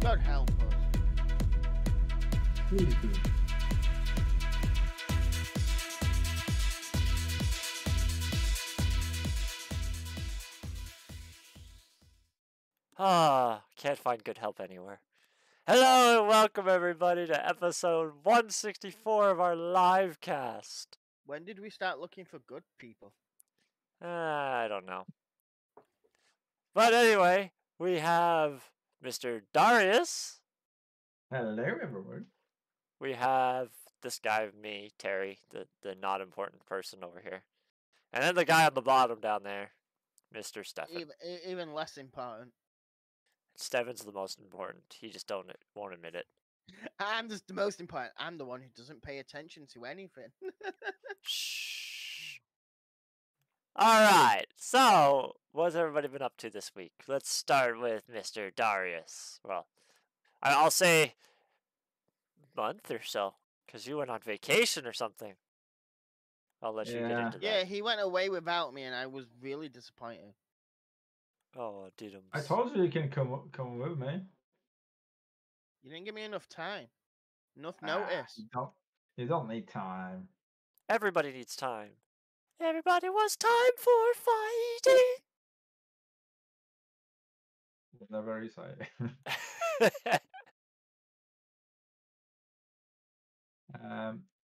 God help us. Please do. Can't find good help anywhere. Hello and welcome everybody to episode 164 of our live cast. When did we start looking for good people? I don't know. But anyway, we have Mr. Dariusz. Hello, everyone. We have this guy, me, Terry, the not important person over here. And then the guy on the bottom down there, Mr. Stefan. Even less important. Stefan's the most important. He just won't admit it. I'm just the most important. I'm the one who doesn't pay attention to anything. Shh. Alright, so what's everybody been up to this week? Let's start with Mr. Dariusz. Well, I'll say month or so, because you went on vacation or something. I'll let you get into that. Yeah, he went away without me and I was really disappointed. Oh, didums. I told you can come with me. You didn't give me enough time. Enough notice. You don't need time. Everybody needs time. Everybody wants time for fighting. Whatever you say.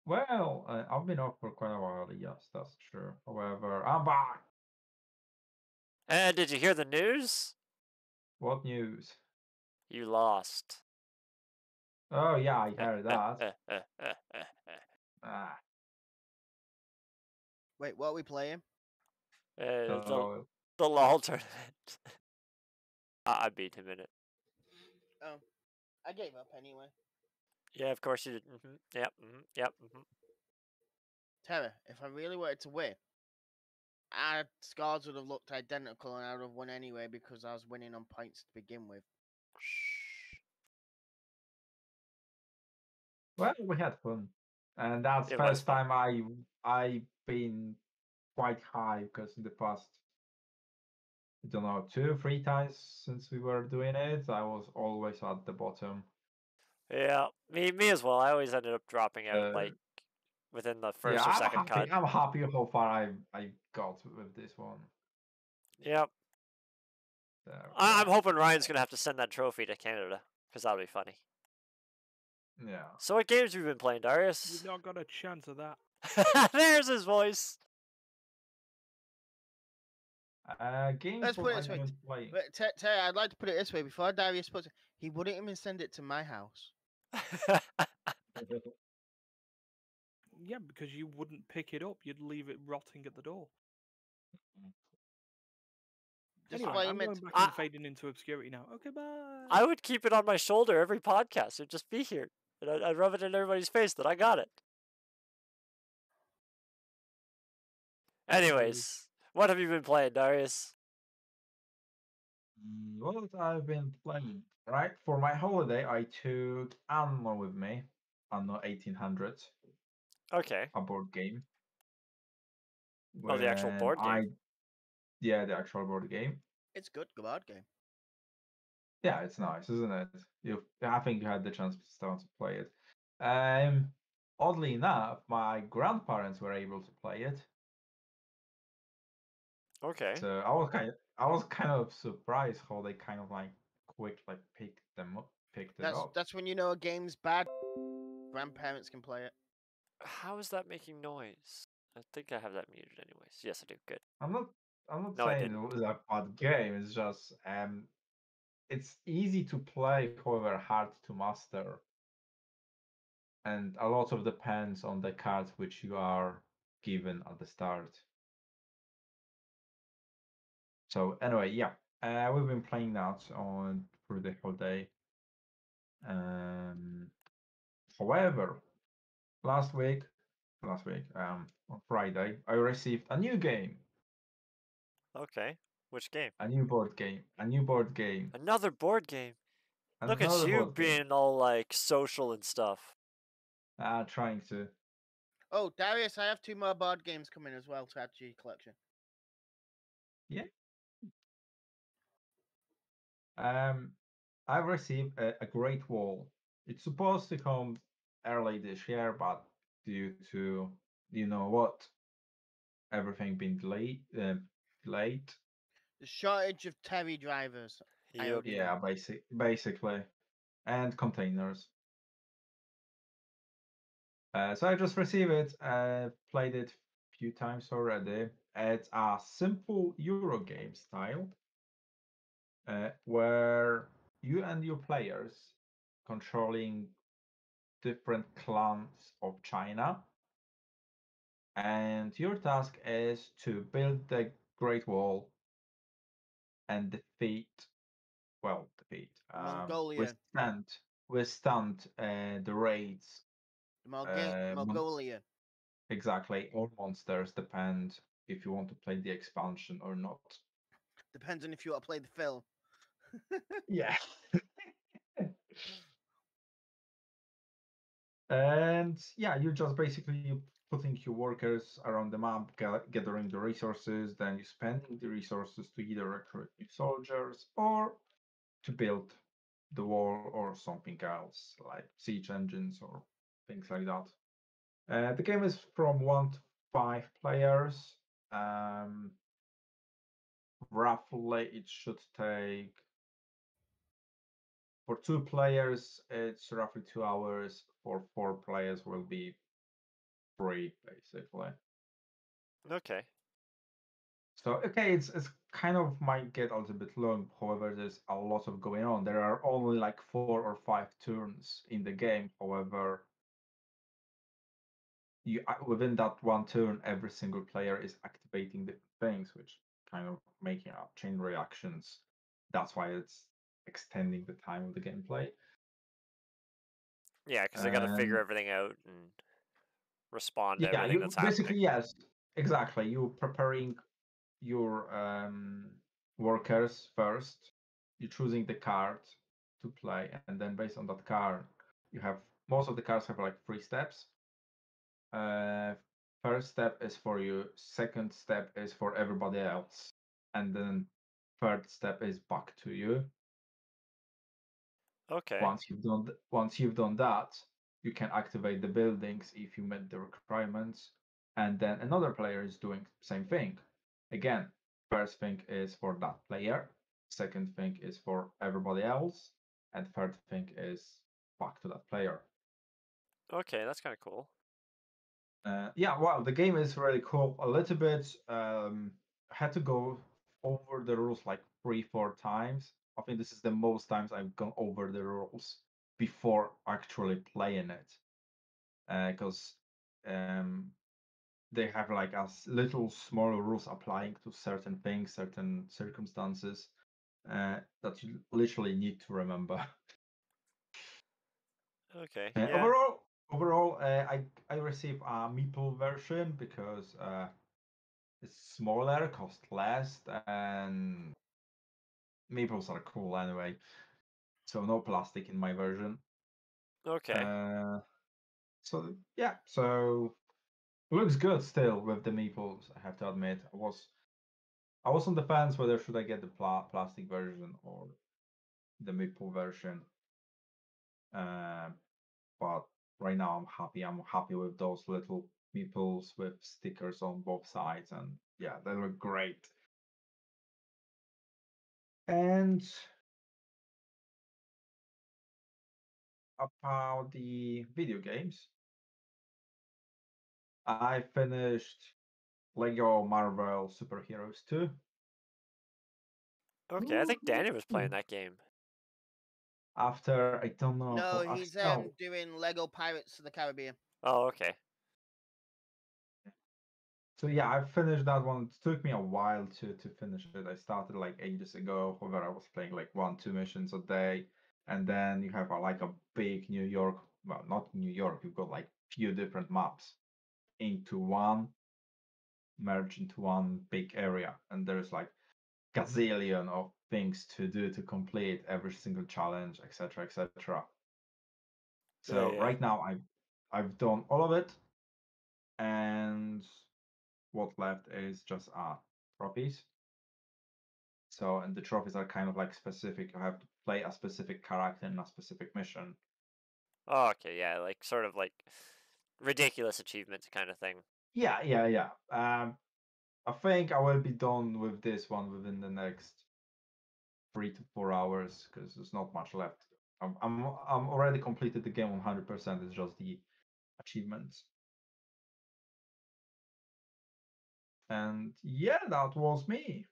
Well, I've been off for quite a while. Yes, that's true. However, I'm back. And did you hear the news? What news? You lost. Oh yeah, I heard that. Wait, what are we playing? The LOL tournament. I beat him in it. Oh, I gave up anyway. Yeah, of course you did. Yep. Terra, if I really wanted to win, our scores would have looked identical and I would have won anyway because I was winning on points to begin with. Well, we had fun, and that's the first time I've been quite high, because in the past, I don't know, 2-3 times since we were doing it, I was always at the bottom. Yeah, me as well. I always ended up dropping out like within the first or second cut. I'm happy how far I got with this one. Yep. I'm hoping Ryan's gonna have to send that trophy to Canada, because that'll be funny. Yeah. So what games have you been playing, Dariusz? You've not got a chance of that. There's his voice. Games. Let's put it this way. Terry, I'd like to put it this way. Before Dariusz puts it, he wouldn't even send it to my house. Yeah, because you wouldn't pick it up. You'd leave it rotting at the door. Anyway, I'm going back and fading into obscurity now. Okay, bye. I would keep it on my shoulder every podcast. It'd just be here. And I'd rub it in everybody's face that I got it. Anyways, what have you been playing, Dariusz? What I've been playing, right? For my holiday, I took Anno with me. Anno 1800. Okay. A board game. Oh, the actual board game? Yeah, the actual board game. It's good board game. Yeah, it's nice, isn't it? I think you had the chance to play it. Oddly enough, my grandparents were able to play it. Okay. So I was kind of surprised how they kind of like quickly picked it up. That's when you know a game's bad. Grandparents can play it. How is that making noise? I think I have that muted anyways. Yes, I do. Good. I'm not saying it was a bad game. It's just it's easy to play, however hard to master. And a lot of depends on the cards which you are given at the start. So anyway, yeah, we've been playing that through the whole day. However, last week, on Friday, I received a new game. Okay, which game? A new board game. Another board game. Look at you being all like social and stuff. Trying to. Oh, Dariusz, I have 2 more board games coming as well to add to your collection. Yeah. I've received a Great Wall. It's supposed to come early this year, but due to you know what, everything being delayed. The shortage of Terry drivers. I Yep. agree. Yeah, basically, and containers. So I just received it, played it a few times already. It's a simple Euro game style, where you and your players controlling different clans of China, and your task is to build the Great Wall and Mongolia. withstand the raids. Mongolia. Exactly, all monsters depend if you want to play the expansion or not. Depends on if you want to play the film. Yeah. And yeah, you just basically putting your workers around the map, gathering the resources, then you spending the resources to either recruit new soldiers or to build the wall or something else, like siege engines or things like that. The game is from 1 to 5 players. Roughly, it should take for 2 players, it's roughly 2 hours. For 4 players, will be free, basically. Okay. So okay, it's kind of might get a little bit long. However, there's a lot of going on. There are only like 4 or 5 turns in the game. However, you within that one turn, every single player is activating different things, which kind of making up chain reactions. That's why it's extending the time of the gameplay. Yeah, because I got to figure everything out and respond to Yeah, everything you that's basically, happening. yes, exactly. You preparing your workers first. You're choosing the card to play, and then based on that card, you have most of the cards have like 3 steps. Uh, First step is for you. Second step is for everybody else, and then third step is back to you. Okay. Once you've done that, you can activate the buildings if you met the requirements, and then another player is doing same thing. Again, first thing is for that player, second thing is for everybody else, and third thing is back to that player. Okay, that's kind of cool. Yeah, well, the game is really cool. A little bit had to go over the rules like 3 4 times. I think this is the most times I've gone over the rules before actually playing it, because they have like little small rules applying to certain things, certain circumstances, that you literally need to remember. Okay. Yeah. Overall, I receive a meeple version because it's smaller, cost less, and meeples are cool anyway. So no plastic in my version. Okay. So yeah, so looks good still with the meeples. I have to admit, I was on the fence whether should I get the plastic version or the meeple version. But right now I'm happy. I'm happy with those little meeples with stickers on both sides, and yeah, they look great. And about the video games, I finished Lego Marvel Superheroes 2. Okay. I think Danny was playing that game. After I don't know No, how he's no. doing Lego Pirates of the Caribbean. Oh, okay. So yeah, I finished that one. It took me a while to finish it. I started like ages ago, where I was playing like 1 2 missions a day, and then you have like a big New York. Well, not New York. You've got like few different maps into one, merged into one big area, and there's like gazillion of things to do to complete every single challenge, etc., etc. Yeah. So Yeah. right now I've done all of it, and what left is just trophies. So and the trophies are kind of like specific. You have to play a specific character in a specific mission. Oh, okay, yeah, like sort of like ridiculous achievement kind of thing. Yeah. I think I will be done with this one within the next 3 to 4 hours because there's not much left. I'm already completed the game 100%. It's just the achievements. And yeah, that was me.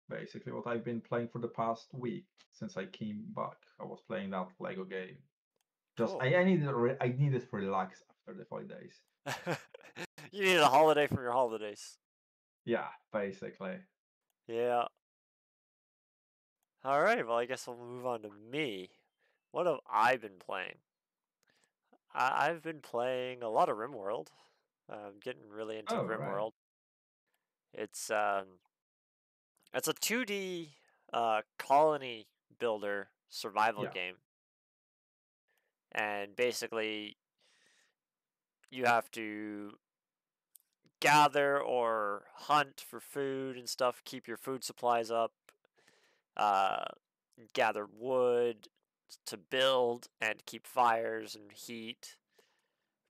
Basically, what I've been playing for the past week since I came back. I was playing that Lego game. Just Cool. I needed to relax after the 5 days. You needed a holiday from your holidays. Yeah, basically. Yeah. All right, well, I guess we'll move on to me. What have I been playing? I've been playing a lot of Rimworld. I'm getting really into Oh, right. Rimworld. It's a 2D colony builder survival Yeah. game. And basically you have to gather or hunt for food and stuff, keep your food supplies up, gather wood to build and keep fires and heat,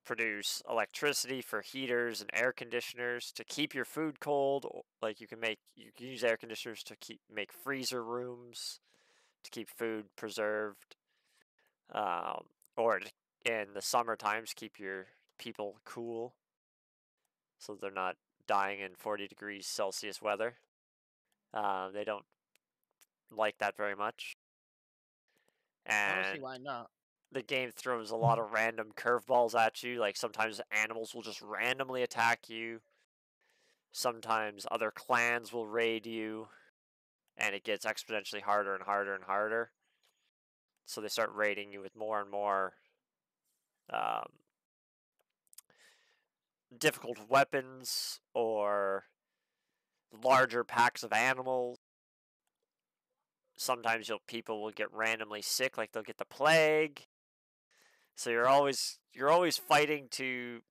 produce electricity for heaters and air conditioners to keep your food cold. Like you can use air conditioners to make freezer rooms to keep food preserved, or in the summer times keep your people cool so they're not dying in 40 degrees Celsius weather. They don't like that very much. Honestly, And why not? the game throws a lot of random curveballs at you. Like sometimes animals will just randomly attack you. Sometimes other clans will raid you, and it gets exponentially harder and harder and harder. So they start raiding you with more and more difficult weapons or larger packs of animals. Sometimes people will get randomly sick, like they'll get the plague. So you're always fighting to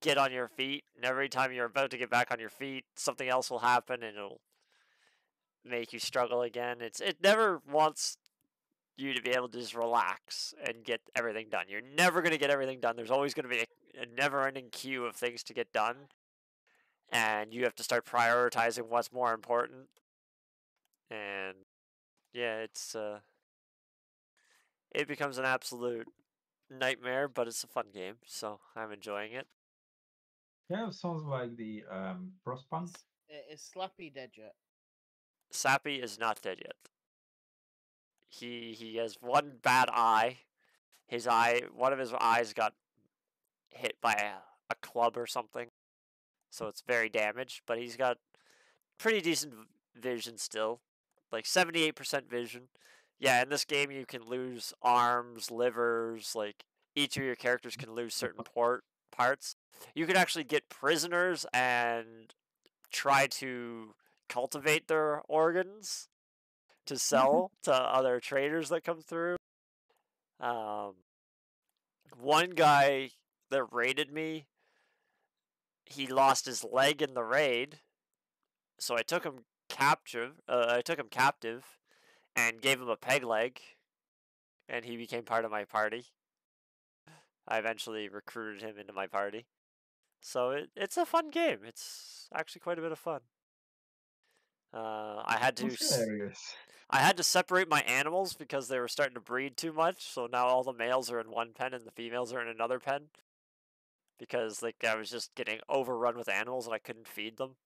get on your feet, and every time you're about to get back on your feet, something else will happen and it'll make you struggle again. It never wants you to be able to just relax and get everything done. You're never going to get everything done. There's always going to be a never-ending queue of things to get done, and you have to start prioritizing what's more important. And yeah, it becomes an absolute nightmare, but it's a fun game, so I'm enjoying it. Yeah, it sounds like the Frostpunk. Is Slappy dead yet? Sappy is not dead yet. He has one bad eye. One of his eyes got hit by a club or something, so it's very damaged. But he's got pretty decent vision still, like 78% vision. Yeah, in this game you can lose arms, livers. Like each of your characters can lose certain parts. You can actually get prisoners and try to cultivate their organs to sell to other traders that come through. One guy that raided me, he lost his leg in the raid, so I took him captive. And gave him a peg leg, and he became part of my party. I eventually recruited him into my party. So it's a fun game. It's actually quite a bit of fun. I had to separate my animals because they were starting to breed too much. So now all the males are in one pen and the females are in another pen. Because like I was just getting overrun with animals and I couldn't feed them.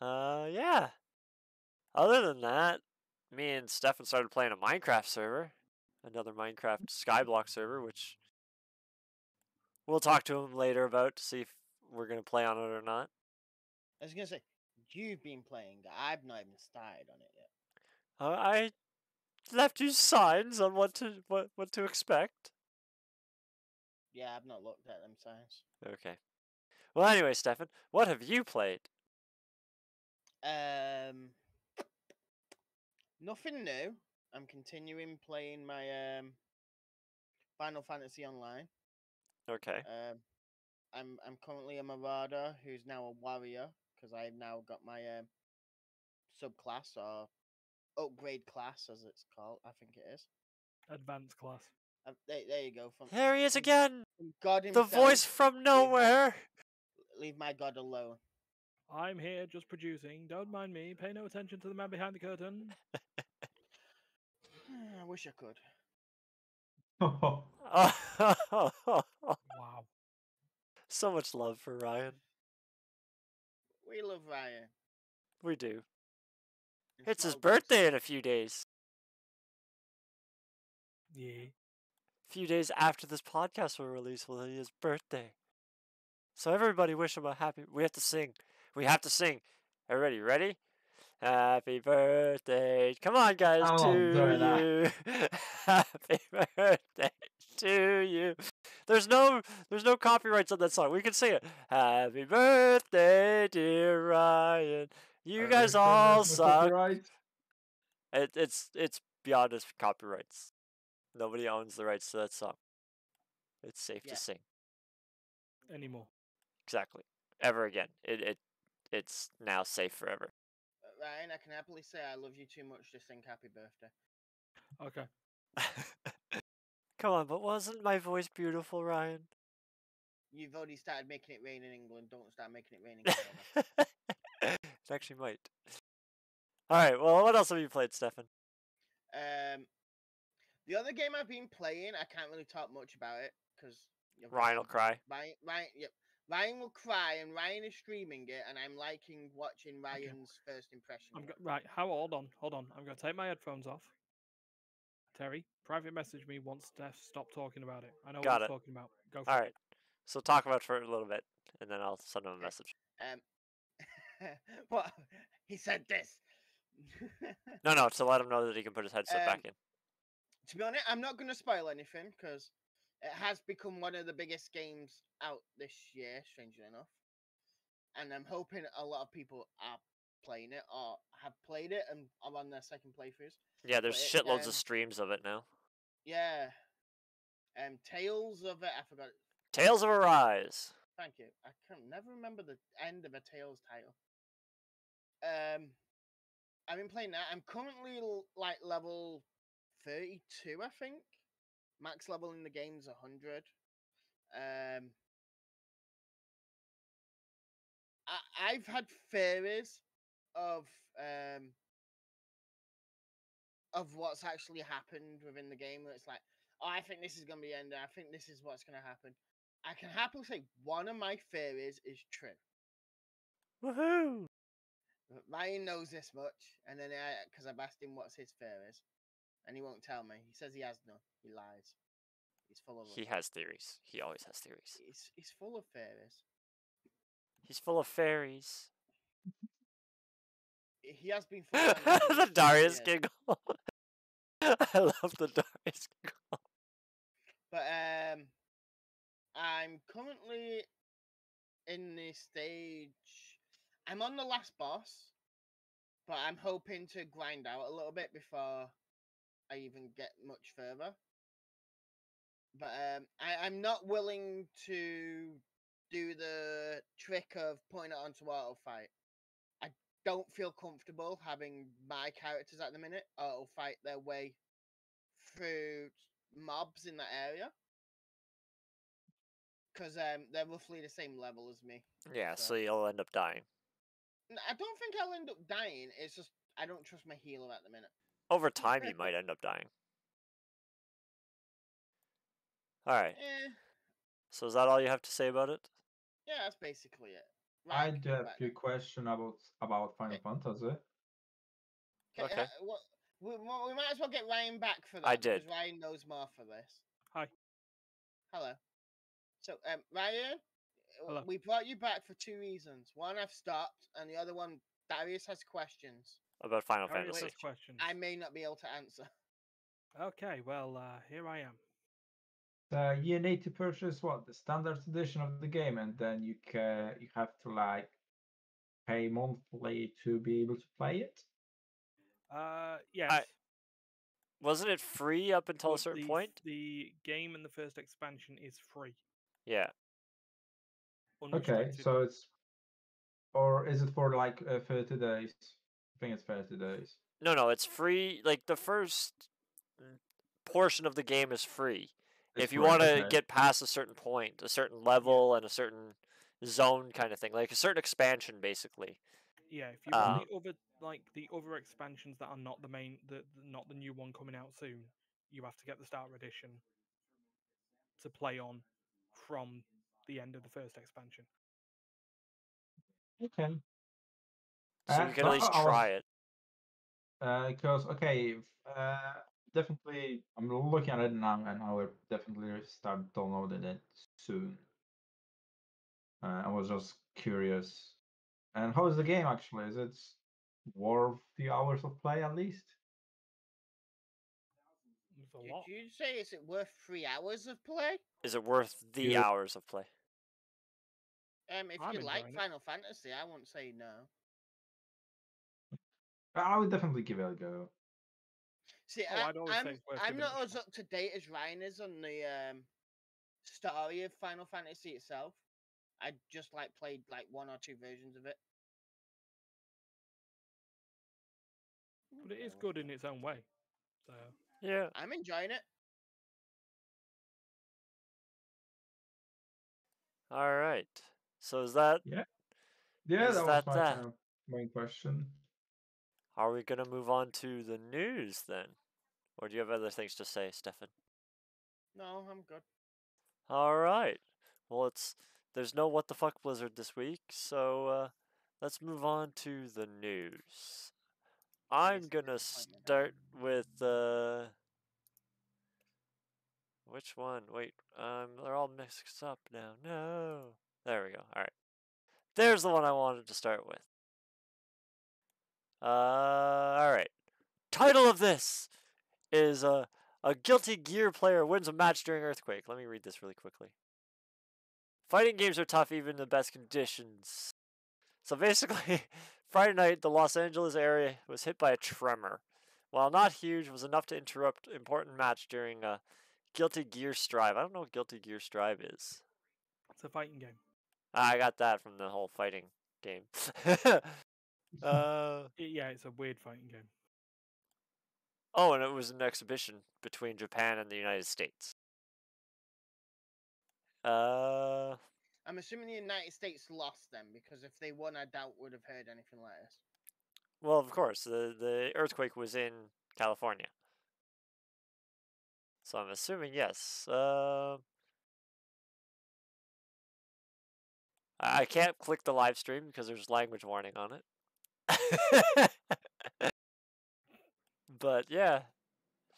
Yeah. Other than that, me and Stefan started playing a Minecraft server. Another Minecraft Skyblock server, which we'll talk to him later about to see if we're going to play on it or not. I was gonna say, you've been playing. I've not even started on it yet. I left you signs on what to expect. Yeah, I've not looked at them signs. Okay. Well, anyway, Stefan, what have you played? Nothing new. I'm continuing playing my Final Fantasy Online. Okay. I'm currently a Marauder who's now a warrior because I've now got my subclass or upgrade class, as it's called. I think it is. Advanced class. There you go. There he is again. From God The himself. voice from nowhere. Leave my God alone. I'm here just producing. Don't mind me. Pay no attention to the man behind the curtain. I wish I could. Wow. So much love for Ryan. We love Ryan. We do. in It's his small doses. birthday in a few days. Yeah. A few days after this podcast will release will be his birthday. So everybody wish him a happy... We have to sing. We have to sing. Everybody ready? Happy birthday. Come on, guys, I'm not doing that. to you. Happy birthday to you. There's no copyrights on that song. We can sing it. Happy birthday, dear Ryan. You guys sure all there's no suck. copyright? It's beyond its copyrights. Nobody owns the rights to that song. It's safe Yeah. to sing. Anymore. Exactly. Ever again. It's now safe forever. Ryan, I can happily say I love you too much to sing happy birthday. Okay. Come on, but wasn't my voice beautiful, Ryan? You've already started making it rain in England. Don't start making it rain in Canada. It actually might. Alright, well, what else have you played, Stefan? The other game I've been playing, I can't really talk much about it because Ryan will cry. Ryan will cry, and Ryan is streaming it, and I'm liking watching Ryan's first impression. Right. Hold on. I'm going to take my headphones off. Terry, private message me once Steph stopped talking about it. I know Got what he's it. talking about. Go for Alright. So talk about it for a little bit, and then I'll send him a message. What? He said this. No, to let him know that he can put his headset back in. To be honest, I'm not going to spoil anything because it has become one of the biggest games out this year, strangely enough. And I'm hoping a lot of people are playing it or have played it and are on their second playthroughs. Yeah, there's shitloads of streams of it now. Yeah. Tales of it, I forgot. Tales of Arise. Thank you. I can never remember the end of a Tales title. I've been playing that. I'm currently like level 32, I think. Max level in the game's 100. I've had theories of what's actually happened within the game. Where it's like, oh, I think this is gonna be the end. I think this is what's gonna happen. I can happily say one of my theories is true. Woohoo! Ryan knows this much, and then because I've asked him what's his theories, and he won't tell me. He says he has none. He lies. He's full of. He has theories. He always has theories. He's full of theories. He's full of fairies. He has been full of The Dariusz giggle. I love the Dariusz giggle. But I'm currently in the stage. I'm on the last boss, but I'm hoping to grind out a little bit before I even get much further. But I'm not willing to do the trick of putting it onto auto fight. I don't feel comfortable having my characters at the minute auto fight their way through mobs in that area. Because they're roughly the same level as me. Yeah, so you'll end up dying. I don't think I'll end up dying. It's just I don't trust my healer at the minute. Over time, you might end up dying. Alright. So is that all you have to say about it? Yeah, that's basically it. I do have a question about Final Fantasy. Okay. We might as well get Ryan back for that. I did. Because Ryan knows more for this. Hi. Hello. So, Ryan, Hello. we brought you back for two reasons. One, I've stopped, and the other one, Dariusz has questions. About Final Dariusz Fantasy. has questions. I may not be able to answer. Okay, well, here I am. You need to purchase the standard edition of the game, and then you have to like pay monthly to be able to play it. Yes. Wasn't it free up until a certain point? The game and the first expansion is free. Yeah. Okay, so or is it for like 30 days? I think it's 30 days. No, it's free. Like the first portion of the game is free. If you want to get past a certain point, a certain level, and a certain zone kind of thing, like a certain expansion, basically. Yeah, if you want the other expansions that are not the main, not the new one coming out soon, you have to get the starter edition to play on from the end of the first expansion. Okay. So you can at least try it. Because definitely I'm looking at it now, and I will definitely start downloading it soon. I was just curious. And how is the game actually? Is it worth a few hours of play at least? It's a Did lot. you say is it worth 3 hours of play? Is it worth the Yeah. hours of play? If I'm you like enjoying it. Final Fantasy, I won't say no. I would definitely give it a go. See, I'd always say it's worth I'm giving not it a as shot. up to date as Ryan is on the story of Final Fantasy itself. I just played like 1 or 2 versions of it. But it is good in its own way. So Yeah. I'm enjoying it. All right. So is that? Yeah, Is that was that my that? kind of main question. Are we gonna move on to the news then, or do you have other things to say, Stefan? No, I'm good. All right. Well, there's no what the fuck Blizzard this week, so let's move on to the news. I'm Biggest gonna disappointment start ever. with which one? Wait, they're all mixed up now. No, there we go. All right, there's the one I wanted to start with. All right. Title of this is a Guilty Gear player wins a match during earthquake. Let me read this really quickly. Fighting games are tough even in the best conditions. So basically, Friday night, the Los Angeles area was hit by a tremor. While not huge, was enough to interrupt important match during a Guilty Gear Strive. I don't know what Guilty Gear Strive is. it's a fighting game. I got that from the whole fighting game. Yeah, it's a weird fighting game. Oh, and it was an exhibition between Japan and the United States. I'm assuming the United States lost them because if they won, I doubt would have heard anything like this. Well, of course, the earthquake was in California. So I'm assuming yes. I can't click the live stream because there's language warning on it. But yeah.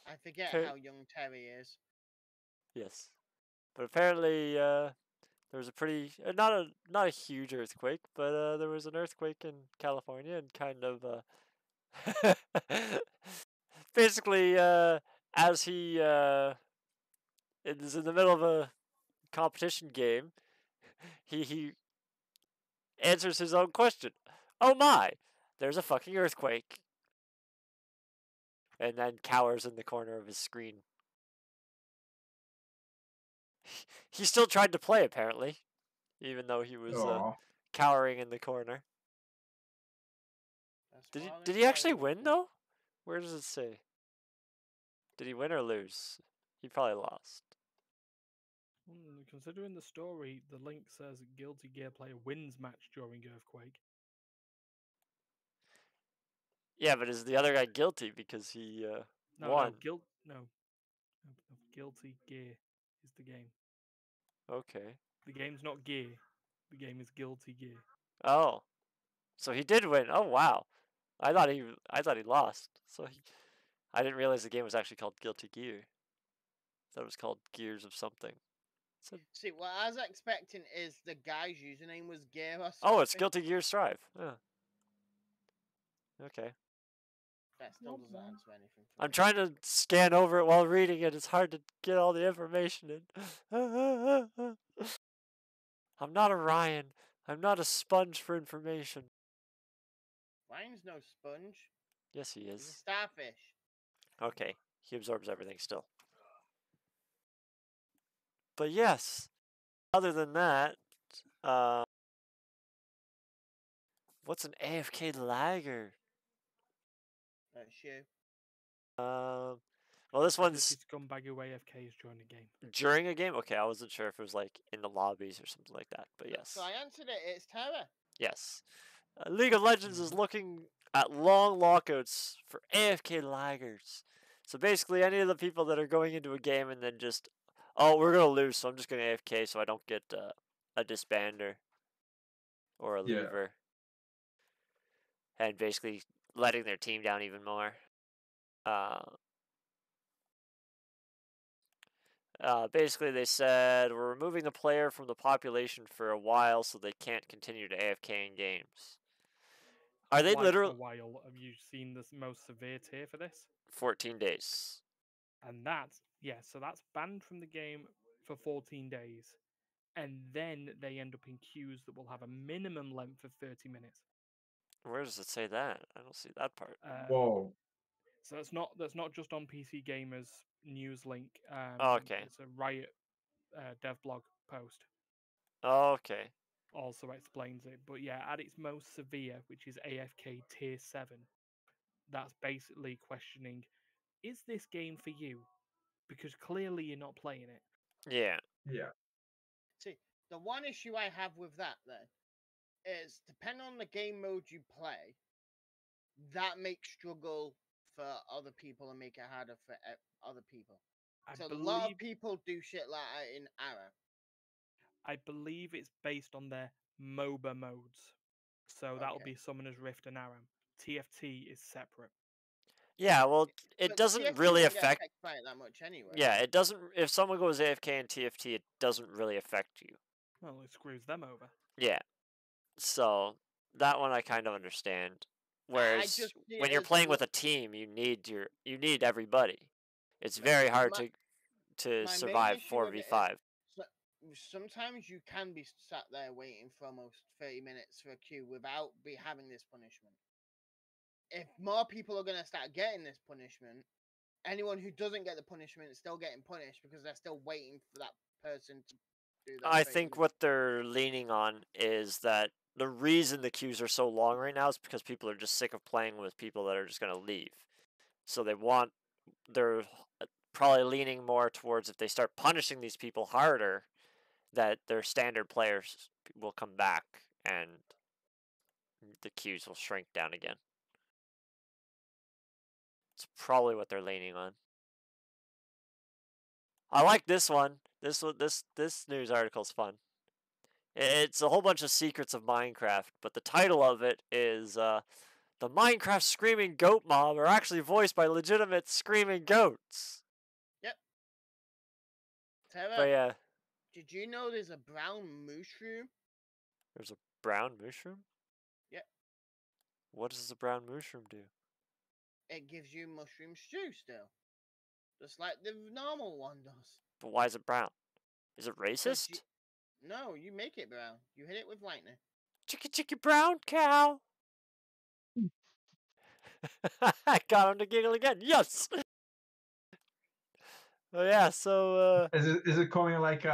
I forget how young Terry is. Yes. But apparently there was a pretty not a huge earthquake, but there was an earthquake in California and kind of basically as he is in the middle of a competition game, he answers his own question. Oh my, there's a fucking earthquake. And then cowers in the corner of his screen. He still tried to play, apparently, even though he was cowering in the corner. Did he actually win, though? Where does it say? Did he win or lose? He probably lost. Considering the story, the link says Guilty Gear player wins match during earthquake. Yeah, but is the other guy guilty because he won? No, Guilty Gear is the game. Okay. The game's not Gear. The game is Guilty Gear. Oh, so he did win. Oh wow, I thought he lost. I didn't realize the game was actually called Guilty Gear. I thought it was called Gears of something. See, what I was expecting is the guy's username was Gear or something. Oh, it's Guilty Gear Strive. Yeah. Okay. That still doesn't answer anything. I'm trying to scan over it while reading it. It's hard to get all the information in. I'm not a Ryan. I'm not a sponge for information. Ryan's no sponge. Yes, he is. He's a starfish. Okay. He absorbs everything still. But yes, other than that, what's an AFK lagger? That's you. Well, this one's This scumbag who AFK is joining a game. during a game. Okay, I wasn't sure if it was like in the lobbies or something like that, but yes. So I answered it. It's Terra. Yes. League of Legends is looking at long lockouts for AFK laggers. So basically, any of the people that are going into a game and then just, oh, we're gonna lose, so I'm just gonna AFK so I don't get a disbander or a leaver, and basically letting their team down even more. Basically, they said we're removing the player from the population for a while so they can't continue to AFK in games. Are they literally? A while. Have you seen the most severe tier for this? 14 days. And that's so that's banned from the game for 14 days, and then they end up in queues that will have a minimum length of 30 minutes. Where does it say that? I don't see that part. Whoa. So that's not just on PC Gamer's news link. Okay. It's a Riot dev blog post. Okay. Also explains it. But yeah, at its most severe, which is AFK Tier 7, that's basically questioning, is this game for you? Because clearly you're not playing it. Yeah. Yeah. See, the one issue I have with that then is, depending on the game mode you play, that makes struggle for other people and make it harder for other people. So a lot of people do shit like that in Arrow. I believe it's based on their MOBA modes. So that'll be Summoner's Rift and Aram. TFT is separate. Yeah, well, it doesn't really affect it that much anyway. Yeah, it doesn't. If someone goes AFK in TFT, it doesn't really affect you. Well, it screws them over. Yeah. So that one I kind of understand. Whereas when you're playing with a team, you need everybody. It's very hard to survive 4v5. Sometimes you can be sat there waiting for almost 30 minutes for a queue without having this punishment. If more people are going to start getting this punishment, anyone who doesn't get the punishment is still getting punished because they're still waiting for that person to do that. I think what they're leaning on is that the reason the queues are so long right now is because people are just sick of playing with people that are just going to leave. So they're probably leaning more towards, if they start punishing these people harder, that their standard players will come back and the queues will shrink down again. It's probably what they're leaning on. I like this one. This news article is fun. It's a whole bunch of secrets of Minecraft, but the title of it is the Minecraft screaming goat mob are actually voiced by legitimate screaming goats. Yep. Tara, but yeah. Did you know there's a brown mushroom? There's a brown mushroom? Yep. What does the brown mushroom do? It gives you mushroom stew still. Just like the normal one does. But why is it brown? Is it racist? No, you make it brown. You hit it with lightning. Chicky brown cow! I got him to giggle again. Yes! Oh yeah, so is it coming like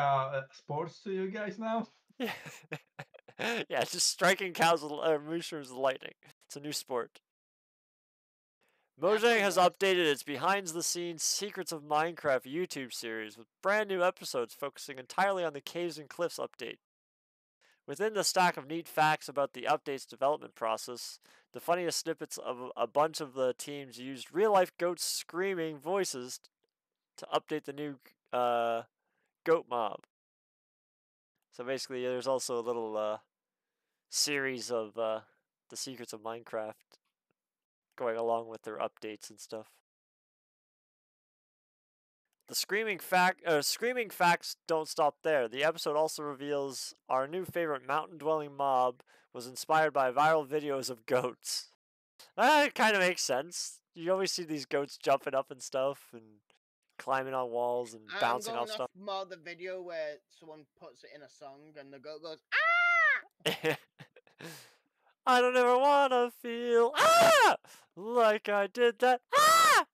sports to you guys now? Yeah. Yeah, just striking cows with mushrooms with lightning. It's a new sport. Mojang has updated its behind-the-scenes Secrets of Minecraft YouTube series with brand new episodes focusing entirely on the Caves and Cliffs update. Within the stack of neat facts about the update's development process, the funniest snippets of a bunch of the teams used real-life goats screaming voices to update the new goat mob. So basically, there's also a little series of the Secrets of Minecraft going along with their updates and stuff. The screaming facts don't stop there. The episode also reveals our new favorite mountain-dwelling mob was inspired by viral videos of goats. That kind of makes sense. You always see these goats jumping up and stuff and climbing on walls and bouncing off stuff. I'm going off more the video where someone puts it in a song and the goat goes, ah! I don't ever want to feel like I did that. Ah!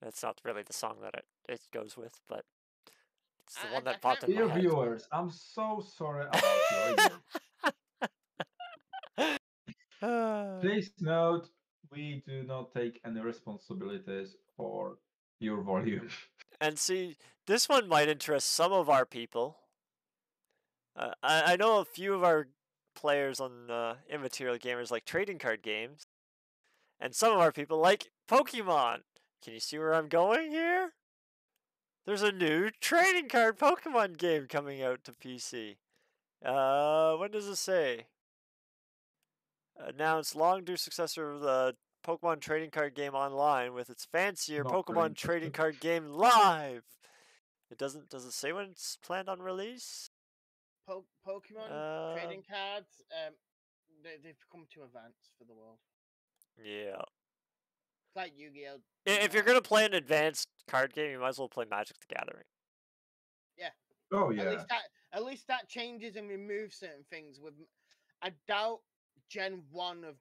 That's not really the song that it goes with, but it's the one that popped in my head. Dear viewers, I'm so sorry about your ears. Please note, we do not take any responsibilities for your volume. And see, this one might interest some of our people. I know a few of our players on Immaterial Gamers like trading card games, and some of our people like Pokemon. Can you see where I'm going here? There's a new trading card Pokemon game coming out to PC. What does it say? Announced long-due successor of the Pokemon trading card game online with its fancier Not very Pokemon trading interested. card game live. Does it say when it's planned on release? Pokemon trading cards, they've come too advanced for the world. Yeah. It's like Yu-Gi-Oh! If you're gonna play an advanced card game, you might as well play Magic the Gathering. Yeah. Oh yeah. At least that changes and removes certain things. I doubt Gen 1 of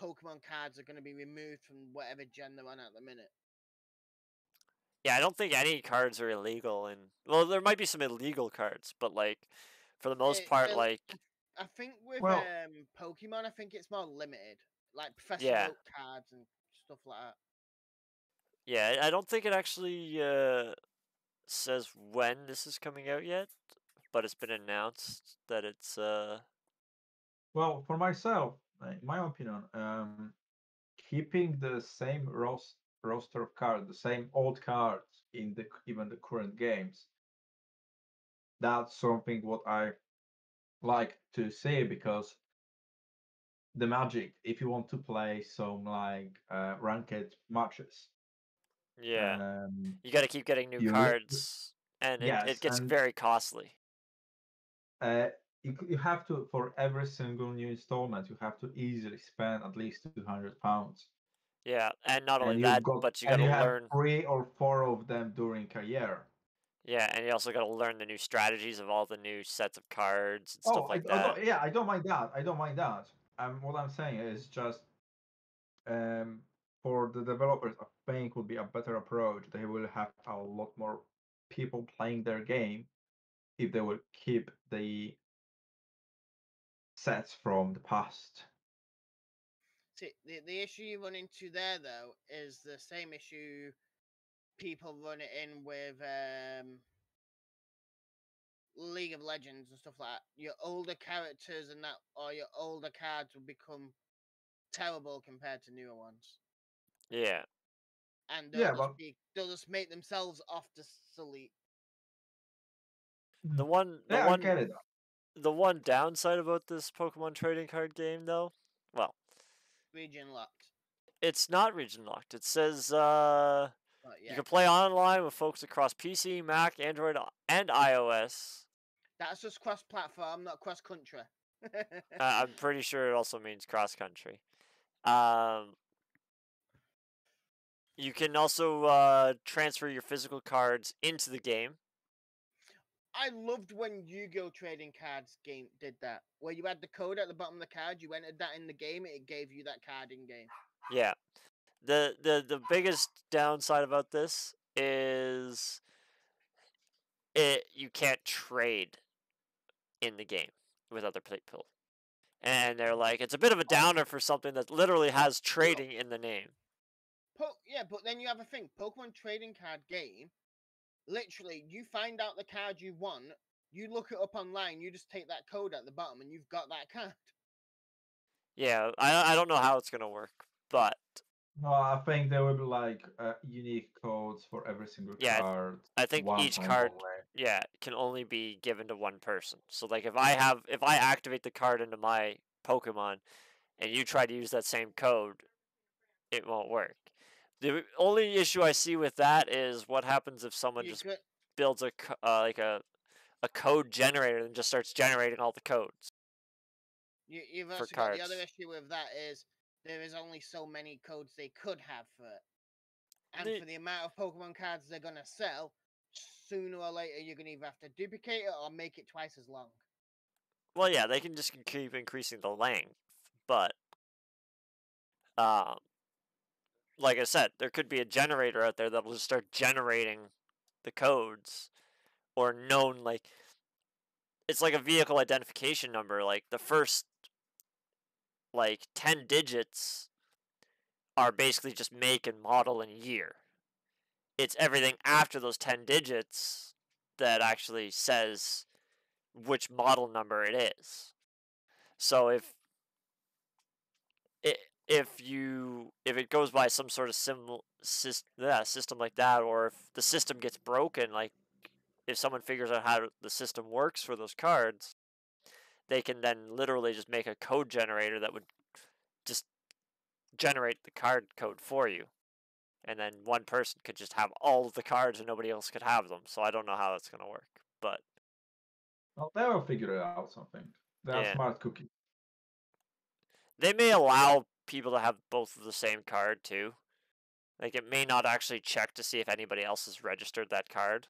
Pokemon cards are going to be removed from whatever gen they're on at the minute. Yeah, I don't think any cards are illegal, and well, there might be some illegal cards, but like for the most part, like I think with Well- Pokemon, I think it's more limited, like Professor Yeah. Oak cards and stuff like that. yeah, I don't think it actually says when this is coming out yet, but it's been announced that it's Well, for myself, in my opinion, keeping the same roster of cards, the same old cards in even the current games, that's something what I like to see, because the Magic, if you want to play some like ranked matches, yeah. You got to keep getting new you cards, and yes, it gets and very costly. you have to, for every single new installment, you have to easily spend at least £200. Yeah, and not only And that, but you got to you have learn. 3 or 4 of them during a year. Yeah, and you also got to learn the new strategies of all the new sets of cards and stuff like I that. don't, yeah, I don't mind that. I don't mind that. What I'm saying is just for the developers, I think would be a better approach. They will have a lot more people playing their game if they will keep the sets from the past. See, the issue you run into there, though, is the same issue people run it in with League of Legends and stuff like that. Your older characters and that, or your older cards will become terrible compared to newer ones. Yeah. And Yeah, they'll just make themselves obsolete. The one I get it. the one downside about this Pokemon trading card game, though, well, Region locked. it's not region locked. It says Yeah. you can play online with folks across PC, Mac, Android, and iOS. That's just cross-platform, not cross-country. I'm pretty sure it also means cross-country. You can also transfer your physical cards into the game. I loved when Yu-Gi-Oh! Trading Cards game did that, where you had the code at the bottom of the card, you entered that in the game, it gave you that card in game. Yeah. The biggest downside about this is you can't trade in the game with other people. And they're like, it's a bit of a downer for something that literally has trading in the name. Yeah, but then you have a thing, Pokemon Trading Card game, literally, you find out the card you want, you look it up online, you just take that code at the bottom and you've got that card. Yeah, I don't know how it's going to work, but... No, I think there will be like unique codes for every single card. I think each card, can only be given to one person. So like if I activate the card into my Pokemon and you try to use that same code, it won't work. The only issue I see with that is what happens if someone builds a code generator and just starts generating all the codes. You've also got the other issue with that is there is only so many codes they could have for it. And for the amount of Pokemon cards they're going to sell, sooner or later you're going to either have to duplicate it or make it twice as long. Well, yeah, they can just keep increasing the length, but like I said, there could be a generator out there that'll just start generating the codes, or known, like, it's like a vehicle identification number, like the first like 10 digits are basically just make and model and year. It's everything after those 10 digits that actually says which model number it is. So if it goes by some sort of system like that, or if the system gets broken, like if someone figures out how the system works for those cards, they can then literally just make a code generator that would just generate the card code for you. And then one person could just have all of the cards and nobody else could have them. So I don't know how that's going to work. But well, they will figure it out something. They're smart cookies. They may allow people to have both of the same card too. Like it may not actually check to see if anybody else has registered that card.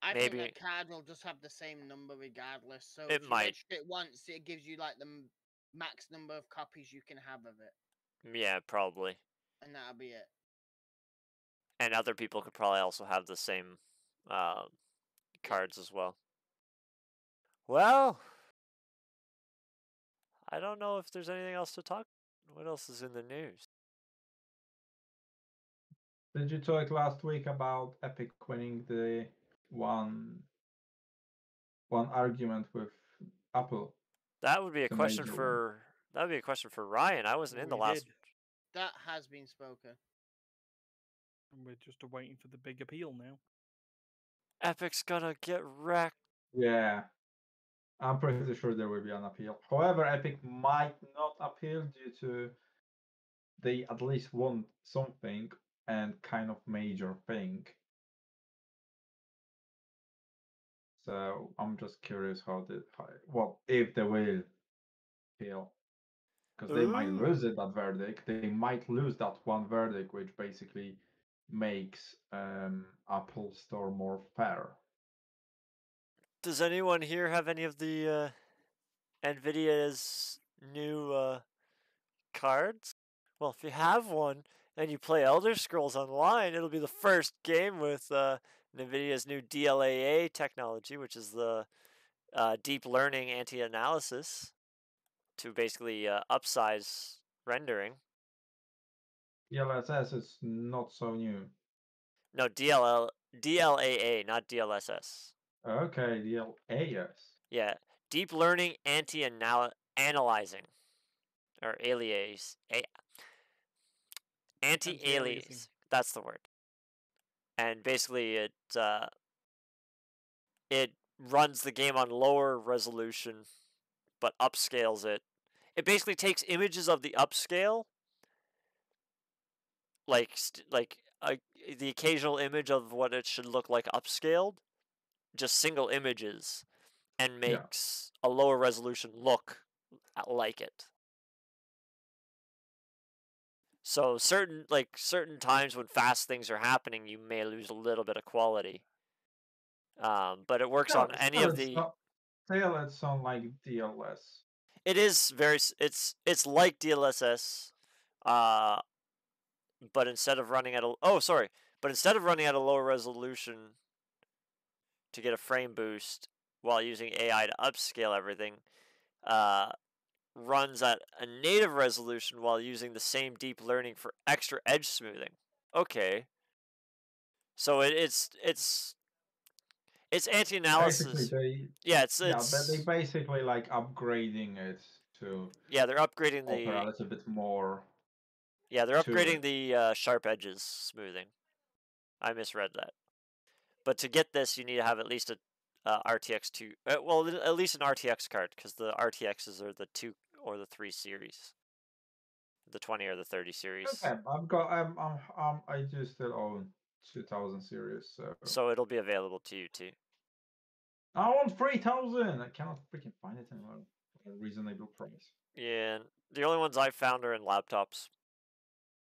I think that card will just have the same number regardless. So if you register it once, it gives you like the max number of copies you can have of it. Yeah, probably. And that'll be it. And other people could probably also have the same cards as well. Well, I don't know if there's anything else to talk. What else is in the news? Did you talk last week about Epic winning the one argument with Apple? That would be a question for Ryan. I wasn't in the last. That has been spoken. And we're just waiting for the big appeal now. Epic's gonna get wrecked. Yeah. I'm pretty sure there will be an appeal. However, Epic might not appeal due to they at least want something and kind of major thing. So I'm just curious what if they will appeal. Because they might lose that verdict. They might lose that one verdict, which basically makes Apple Store more fair. Does anyone here have any of the NVIDIA's new cards? Well, if you have one and you play Elder Scrolls Online, it'll be the first game with NVIDIA's new DLAA technology, which is the deep learning anti-analysis to basically upsize rendering. DLSS is not so new. No, DLAA, not DLSS. Okay, DLAS. Yeah, deep learning anti-analyzing, or alias, anti-aliasing. That's the word. And basically, it runs the game on lower resolution, but upscales it. It basically takes images of the upscale, like the occasional image of what it should look like upscaled, just single images, and makes a lower resolution look like it. So certain times when fast things are happening, you may lose a little bit of quality. But it works on any of the. Still, it sounds like DLS. It is it's like DLSS, but instead of running at a lower resolution to get a frame boost while using AI to upscale everything, runs at a native resolution while using the same deep learning for extra edge smoothing. Okay. So it's anti-analysis. They basically like upgrading it to. Yeah, they're upgrading a little bit more. Yeah, they're upgrading the sharp edges smoothing. I misread that. But to get this, you need to have at least a RTX 2. Well, at least an RTX card, because the RTXs are the 2 or the 3 series, the 20 or the 30 series. Okay, I do still own 2000 series, so it'll be available to you too. I want 3000. I cannot freaking find it anymore at a reasonable price. Yeah, the only ones I've found are in laptops.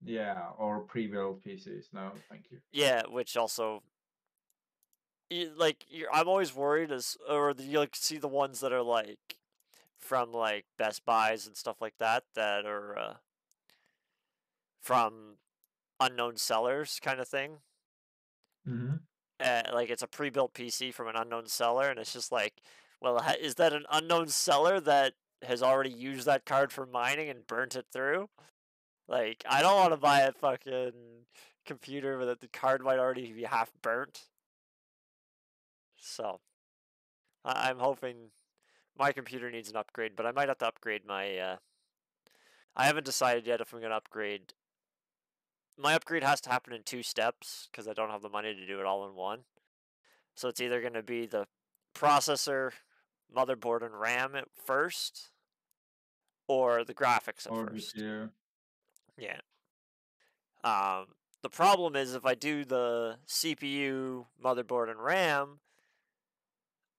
Yeah, or pre-built PCs. No, thank you. Yeah, which also. I'm always worried you see the ones that are like from like Best Buys and stuff like that are from unknown sellers kind of thing. Mm-hmm. Like it's a pre-built PC from an unknown seller, and it's just like, well, is that an unknown seller that has already used that card for mining and burnt it through? Like, I don't want to buy a fucking computer where the card might already be half burnt. So, I'm hoping my computer needs an upgrade, but I might have to upgrade my, I haven't decided yet if I'm going to upgrade. My upgrade has to happen in 2 steps, because I don't have the money to do it all in one. So it's either going to be the processor, motherboard, and RAM at first, or the graphics at first. Yeah. The problem is if I do the CPU, motherboard, and RAM,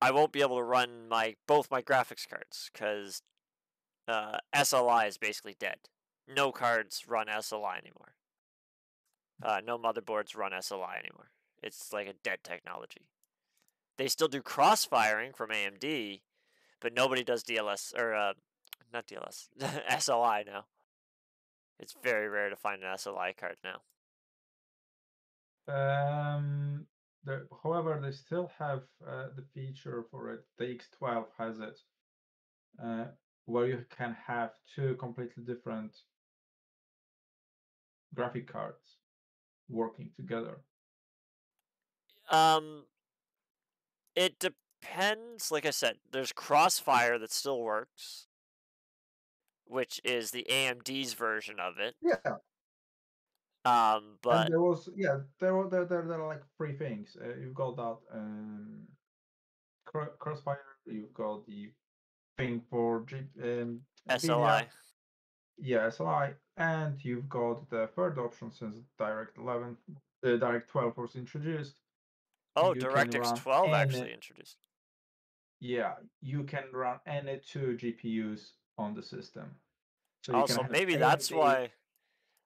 I won't be able to run both my graphics cards because SLI is basically dead. No cards run SLI anymore. No motherboards run SLI anymore. It's like a dead technology. They still do cross-firing from AMD, but nobody does DLS, or not DLS, SLI now. It's very rare to find an SLI card now. However, they still have the feature for it. The X12 has it, where you can have 2 completely different graphic cards working together. It depends. Like I said, there's Crossfire that still works, which is the AMD's version of it. Yeah. But and there was there are like 3 things. You've got that Crossfire. You've got the thing for SLI. NVIDIA. Yeah, SLI, and you've got the third option since Direct 12 was introduced. Oh, DirectX 12 actually introduced. Yeah, you can run any 2 GPUs on the system. So also, maybe that's why.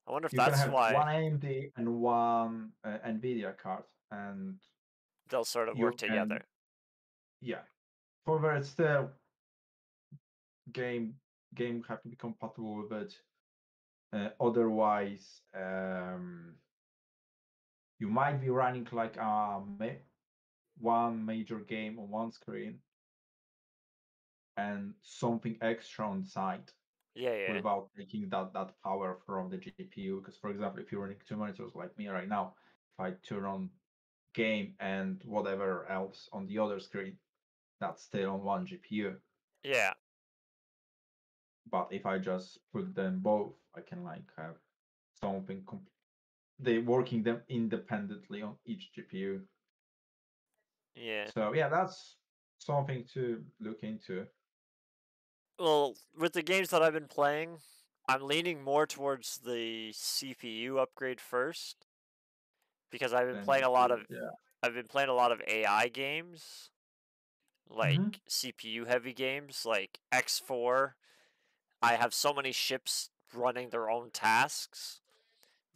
I wonder if that's why. One AMD and one NVIDIA card, and they'll sort of work together. Yeah, however, it's still game have to be compatible with it. Otherwise, you might be running like one major game on one screen and something extra on the side. Yeah. Without taking that power from the GPU. Because, for example, if you're running 2 monitors like me right now, if I turn on game and whatever else on the other screen, that's still on one GPU. Yeah. But if I just put them both, I can like have something they working them independently on each GPU. Yeah. So yeah, that's something to look into. Well, with the games that I've been playing, I'm leaning more towards the CPU upgrade first because I've been playing a lot of AI games, like CPU heavy games, like X4. I have so many ships running their own tasks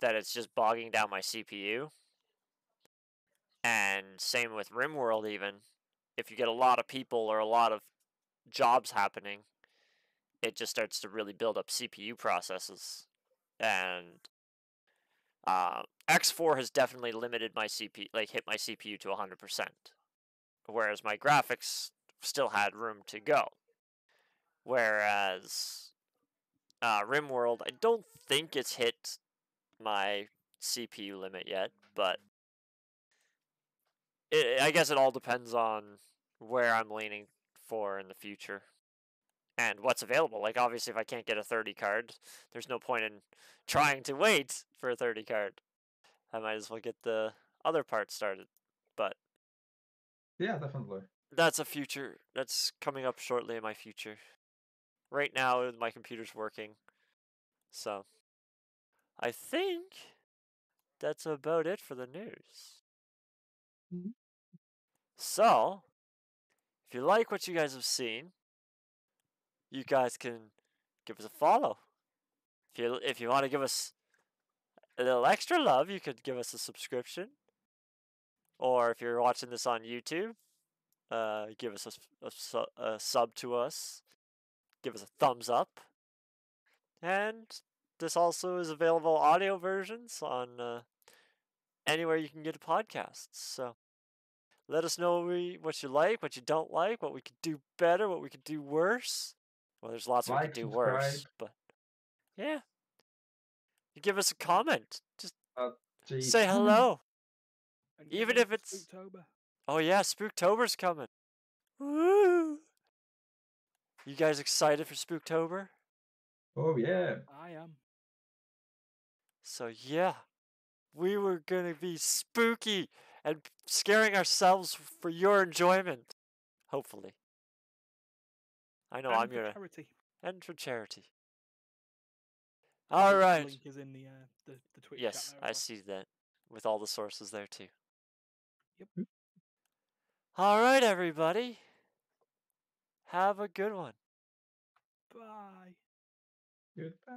that it's just bogging down my CPU. And same with Rimworld even. If you get a lot of people or a lot of jobs happening, it just starts to really build up CPU processes. And X4 has definitely limited my CPU, like hit my CPU to 100%. Whereas my graphics still had room to go. Whereas Rimworld, I don't think it's hit my CPU limit yet, but I guess it all depends on where I'm leaning for in the future and what's available. Like, obviously, if I can't get a 30 card, there's no point in trying to wait for a 30 card. I might as well get the other part started. But yeah, definitely. That's a future. That's coming up shortly in my future. Right now, my computer's working. So, I think that's about it for the news. So, if you like what you guys have seen, you guys can give us a follow. If you want to give us a little extra love, you could give us a subscription. Or if you're watching this on YouTube, give us a sub to us. Give us a thumbs up. And this also is available audio versions on anywhere you can get podcasts. So let us know what you like, what you don't like, what we could do better, what we could do worse. Well, there's lots we could do worse, but yeah. You give us a comment. Just Geez. say hello. And get Even ready if for it's... Spooktober. Oh yeah, Spooktober's coming. Woo! You guys excited for Spooktober? Oh yeah. I am. So yeah, we were gonna be spooky and scaring ourselves for your enjoyment. Hopefully. I know And I'm for gonna... charity. And for charity. The Alright. link is in the Twitch chat Yes, there as I well. see that. With all the sources there too. Yep. Alright, everybody. Have a good one. Bye. Goodbye.